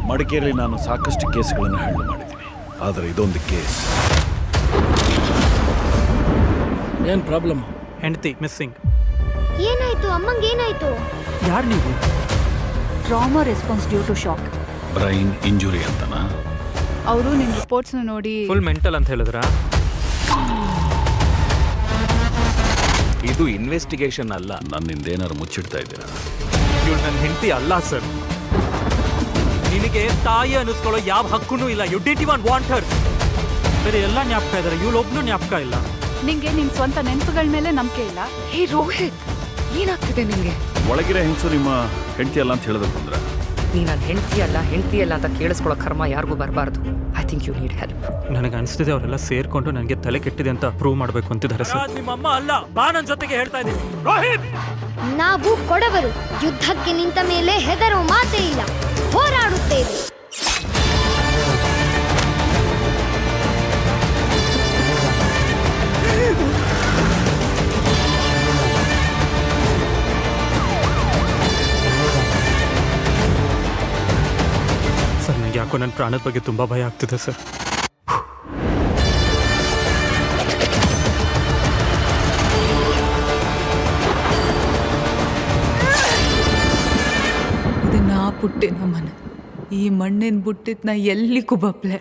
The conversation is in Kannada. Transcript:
ಮಡಿಕೇರಿಯಲ್ಲಿ ನಾನು ಸಾಕಷ್ಟು ಕೇಸ್ಗಳನ್ನು ಹ್ಯಾಂಡಲ್ ಮಾಡಿದ್ದೀನಿ, ಆದರೆ ಇದೊಂದು ಕೇಸ್. ಏನು ಪ್ರಾಬ್ಲಮ್? ಹೆಂಡತಿ ಮಿಸ್ಸಿಂಗ್. ಏನಾಯ್ತು ಅಮ್ಮಂಗೆ? ಏನಾಯ್ತು? ಯಾರು ನೀವು? Trauma response due to shock. Brain injury ಅಂತನಾ? ಅವರು ನಿನ್ನ ರಿಪೋರ್ಟ್ಸ್ನ ನೋಡಿ ಫುಲ್ ಮೆಂಟಲ್ ಅಂತ ಹೇಳಿದ್ರ? ಇದು ಇನ್ವೆಸ್ಟಿಗೇಷನ್ ಅಲ್ಲ. ನನ್ನಿಂದ ಏನಾದ್ರು ಮುಚ್ಚಿಡ್ತಾ ಇದ್ದೀರಾ? ಇವಳು ನನ್ನ ಹೆಂಡತಿ ಅಲ್ಲ ಸರ್. ನಿನಗೆ ತಾಯಿ ಅನ್ನಿಸ್ಕೊಳ್ಳೋ ಯಾವ ಹಕ್ಕೂ ಇಲ್ಲ. You did even want her. ಬೇರೆ ಎಲ್ಲ ಜ್ಞಾಪಕ ಇದ್ದಾರೆ, ಇವಳೊಬ್ನು ಜ್ಞಾಪಕ ಇಲ್ಲ. ನಿಂಗೆ ನಿನ್ ಸ್ವಂತ ನೆನಪುಗಳ ಮೇಲೆ ನಂಬಿಕೆ ಇಲ್ಲ. ಹೇ ರೋಹಿತ್, ಏನಾಗ್ತಿದೆ ನಿಂಗೆ? ಒಳಗಿರೋ ಹೆಂಗಸು ನಿಮ್ಮ ಹೆಂಡತಿ ಅಲ್ಲ ಅಂತ ಹೇಳೋದಕ್ಕೆ ಬಂದ್ರ? ನೀ ನನ್ನ ಹೆಂಡತಿ ಅಲ್ಲ ಅಂತ ಕೇಳಿಸ್ಕೊಳ್ಳೋ ಕರ್ಮ ಯಾರಿಗೂ ಬರಬಾರ್ದು. I think you need help. ನನಗೆ ಅನಿಸ್ತಿದೆ ಅವರೆಲ್ಲ ಸೇರ್ಕೊಂಡು ನನಗೆ ತಲೆ ಕೆಟ್ಟಿದೆ ಅಂತ ಪ್ರೂವ್ ಮಾಡಬೇಕು ಅಂತಿದ್ದಾರೆ ಸರ್. ನಿಮ್ಮಮ್ಮ ಅಲ್ಲ, ಬಾ ನನ್ನ ಜೊತೆಗೆ ಹೇಳ್ತಾ ಇದ್ದೀನಿ. ರೋಹಿತ್, ನಾವು ಕೊಡವರು, ಯುದ್ಧಕ್ಕೆ ನಿಂತ ಮೇಲೆ ಹೆದರೋ ಮಾತೇ ಇಲ್ಲ, ಹೋರಾಡುತ್ತೇವೆ. ಸರ್ ನನಗೆ ಯಾಕೋ ನನ್ನ ಪ್ರಾಣದ ಬಗ್ಗೆ ತುಂಬ ಭಯ ಆಗ್ತಿದೆ ಸರ್. ಇದು ನಾ ಪುಟ್ಟಿನ ಮನೆ. ಈ ಮಣ್ಣಿನ ಬುಟ್ಟಿದ್ ನಾ ಎಲ್ಲಿಗೂ ಬಪ್ಲೆ.